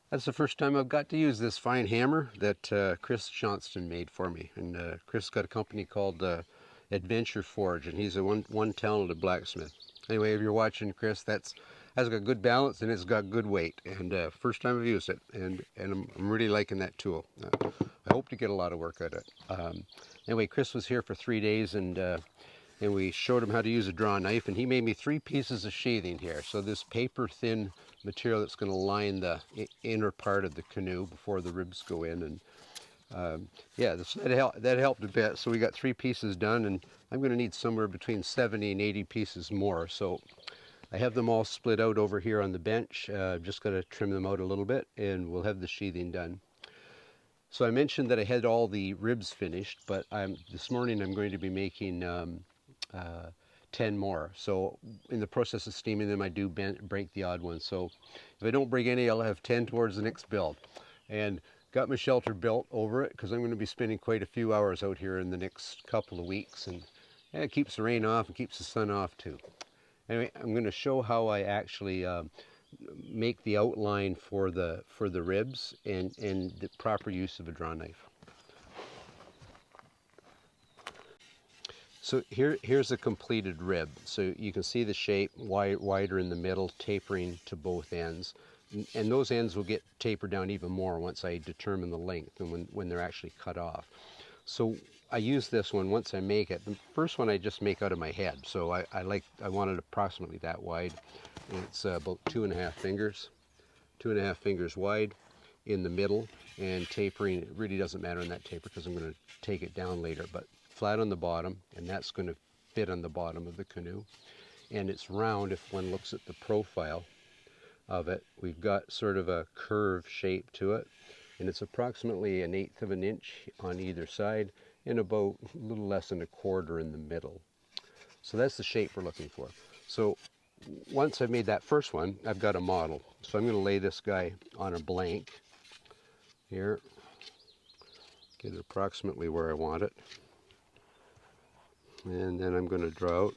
That's the first time I've got to use this fine hammer that Chris Johnston made for me. And Chris got a company called Adventure Forge, and he's a one talented blacksmith. Anyway, if you're watching, Chris, has got good balance and it's got good weight. And first time I've used it, and I'm really liking that tool. I hope to get a lot of work out of it. Anyway, Chris was here for 3 days, and we showed him how to use a draw knife, and he made me 3 pieces of sheathing here. So this paper thin material that's going to line the inner part of the canoe before the ribs go in, and yeah, that helped a bit. So we got 3 pieces done, and I'm going to need somewhere between 70 and 80 pieces more. So I have them all split out over here on the bench. Just got to trim them out a little bit, and we'll have the sheathing done. So I mentioned that I had all the ribs finished, but this morning I'm going to be making 10 more. So in the process of steaming them, I do break the odd one. So if I don't break any, I'll have 10 towards the next build. And got my shelter built over it because I'm going to be spending quite a few hours out here in the next couple of weeks. And it keeps the rain off and keeps the sun off too. Anyway, I'm going to show how I actually make the outline for the ribs and the proper use of a draw knife. So here's a completed rib. So you can see the shape, wider in the middle, tapering to both ends. And those ends will get tapered down even more once I determine the length and when they're actually cut off. So I use this one once I make it. The first one I just make out of my head. So I want it approximately that wide. And it's about 2.5 fingers. 2.5 fingers wide in the middle, and tapering, it really doesn't matter on that taper because I'm going to take it down later, but flat on the bottom, and that's going to fit on the bottom of the canoe. And it's round. If one looks at the profile of it, we've got sort of a curve shape to it, and it's approximately 1/8 of an inch on either side and about a little less than 1/4 in the middle. So that's the shape we're looking for. So once I've made that first one, I've got a model. So I'm going to lay this guy on a blank here, get it approximately where I want it, and then I'm going to draw out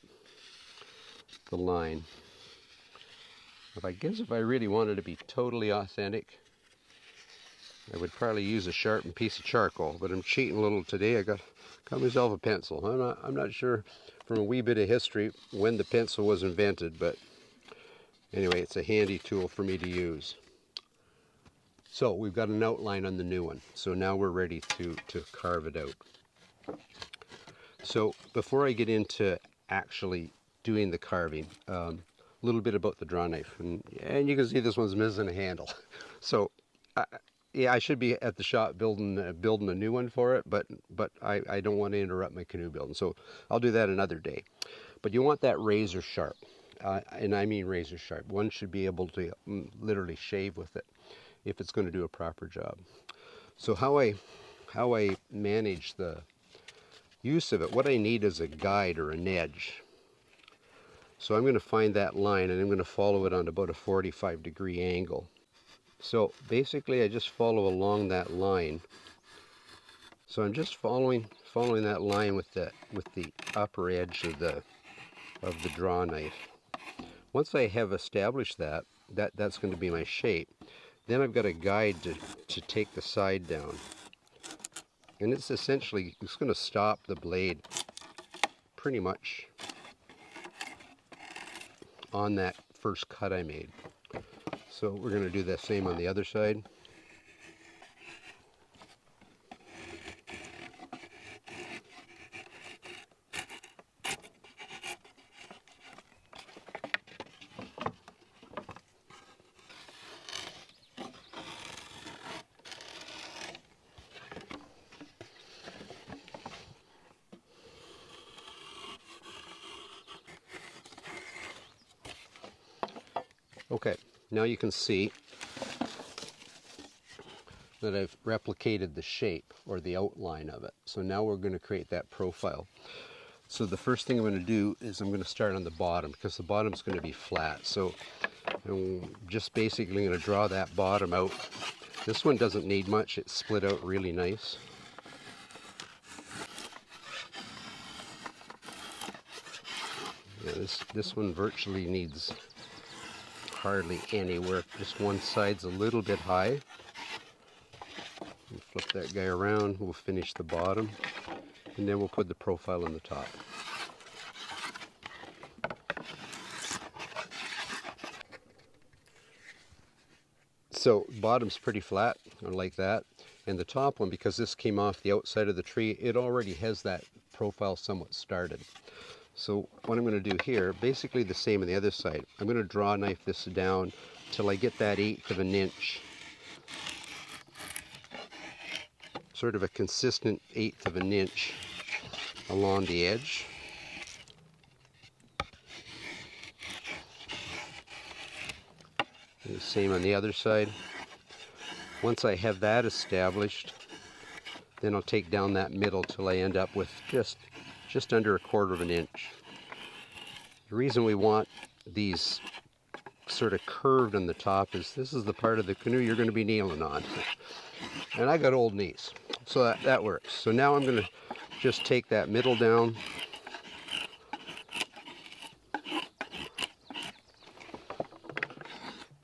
the line. If I really wanted to be totally authentic, I would probably use a sharpened piece of charcoal, but I'm cheating a little today. I got myself a pencil. I'm not sure from a wee bit of history when the pencil was invented, but anyway, it's a handy tool for me to use. So we've got an outline on the new one. So now we're ready to carve it out. So before I get into actually doing the carving, a little bit about the draw knife. And you can see this one's missing a handle. So yeah, I should be at the shop building a new one for it, but I don't want to interrupt my canoe building. So I'll do that another day. But you want that razor sharp. And I mean razor sharp. One should be able to literally shave with it if it's going to do a proper job. So how I manage the use of it, what I need is a guide or an edge. So I'm going to find that line and I'm going to follow it on about a 45-degree angle. So basically I just follow along that line. So I'm just following that line with the upper edge of the draw knife. Once I have established that's going to be my shape. Then I've got a guide to take the side down. And it's essentially, it's going to stop the blade pretty much on that first cut I made. So we're going to do the same on the other side. Okay, now you can see that I've replicated the shape or the outline of it. So now we're going to create that profile. So the first thing I'm going to do is I'm going to start on the bottom because the bottom's going to be flat. So I'm just basically going to draw that bottom out. This one doesn't need much. It's split out really nice. Yeah, this one virtually needs hardly any work. Just one side's a little bit high. We'll flip that guy around, we'll finish the bottom, and then we'll put the profile on the top. So bottom's pretty flat, like that, and the top one, because this came off the outside of the tree, it already has that profile somewhat started. So what I'm going to do here, basically the same on the other side. I'm going to draw knife this down till I get that 1/8 of an inch, sort of a consistent 1/8 of an inch along the edge. And the same on the other side. Once I have that established, then I'll take down that middle till I end up with just under 1/4 of an inch. The reason we want these sort of curved on the top is this is the part of the canoe you're going to be kneeling on. And I got old knees, so that works. So now I'm going to just take that middle down.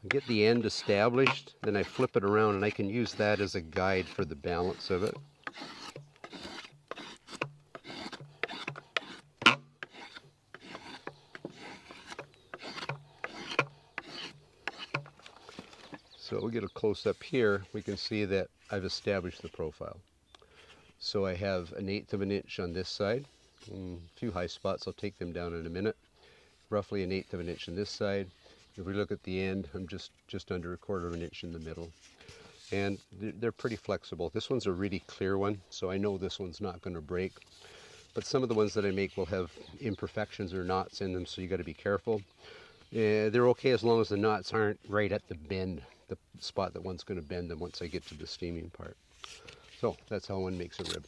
Get the end established, then I flip it around and I can use that as a guide for the balance of it. So we'll get a close-up here. We can see that I've established the profile. So I have an 1/8 of an inch on this side. A few high spots, I'll take them down in a minute. Roughly an 1/8 of an inch on this side. If we look at the end, I'm just under 1/4 of an inch in the middle. And they're pretty flexible. This one's a really clear one, so I know this one's not going to break. But some of the ones that I make will have imperfections or knots in them, so you got to be careful. They're okay as long as the knots aren't right at the bend, the spot that one's going to bend them once I get to the steaming part. So that's how one makes a rib.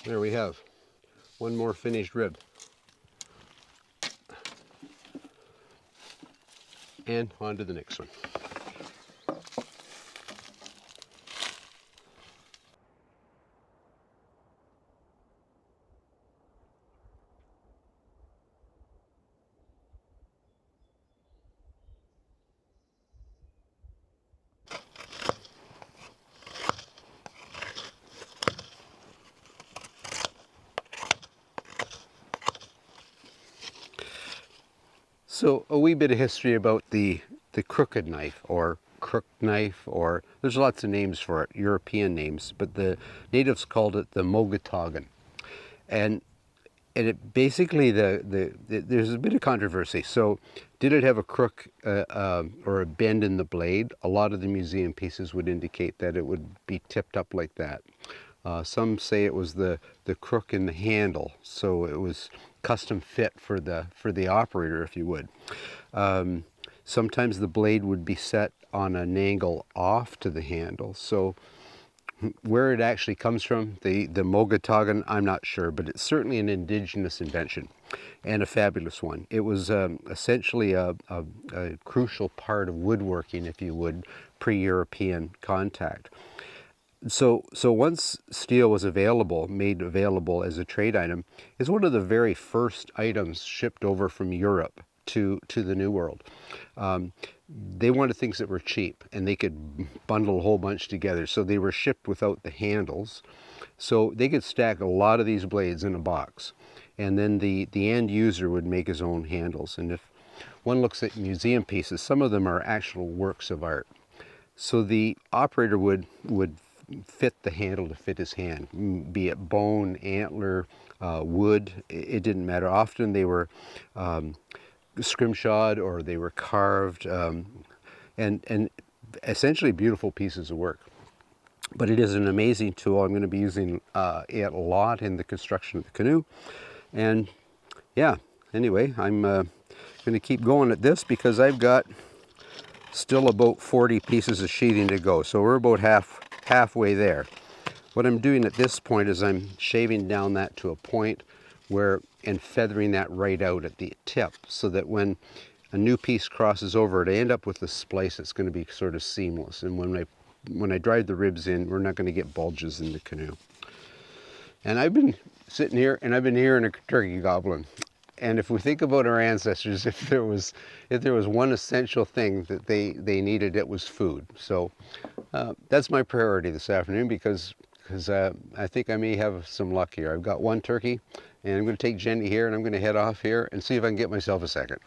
There we have one more finished rib. And on to the next one. So a wee bit of history about the crooked knife, or crook knife, or there's lots of names for it, European names, but the natives called it the mogatogan. And it basically, there's a bit of controversy. So did it have a crook or a bend in the blade? A lot of the museum pieces would indicate that it would be tipped up like that. Some say it was the crook in the handle, so it was custom fit for the operator, if you would. Sometimes the blade would be set on an angle off to the handle. So where it actually comes from, the mogatogan, I'm not sure, but it's certainly an indigenous invention and a fabulous one. It was essentially a crucial part of woodworking, if you would, pre-European contact. So once steel was made available as a trade item, it's one of the very first items shipped over from Europe to the New World. They wanted things that were cheap and they could bundle a whole bunch together. So they were shipped without the handles. So they could stack a lot of these blades in a box. And then the end user would make his own handles. And if one looks at museum pieces, some of them are actual works of art. So the operator would fit the handle to fit his hand, be it bone, antler, wood, it didn't matter. Often they were scrimshawed or they were carved, and essentially beautiful pieces of work. But it is an amazing tool. I'm going to be using it a lot in the construction of the canoe. And yeah, anyway, I'm going to keep going at this because I've got still about 40 pieces of sheathing to go. So we're about halfway there. What I'm doing at this point is I'm shaving down that to a point where, and feathering that right out at the tip, so that when a new piece crosses over it, I end up with a splice that's going to be sort of seamless. And when I drive the ribs in, we're not going to get bulges in the canoe. And I've been sitting here and I've been hearing a turkey gobbling. And if we think about our ancestors, if there was one essential thing that they needed, it was food. So that's my priority this afternoon, because I think I may have some luck here. I've got one turkey, and I'm going to take Jenny here, and I'm going to head off here and see if I can get myself a second.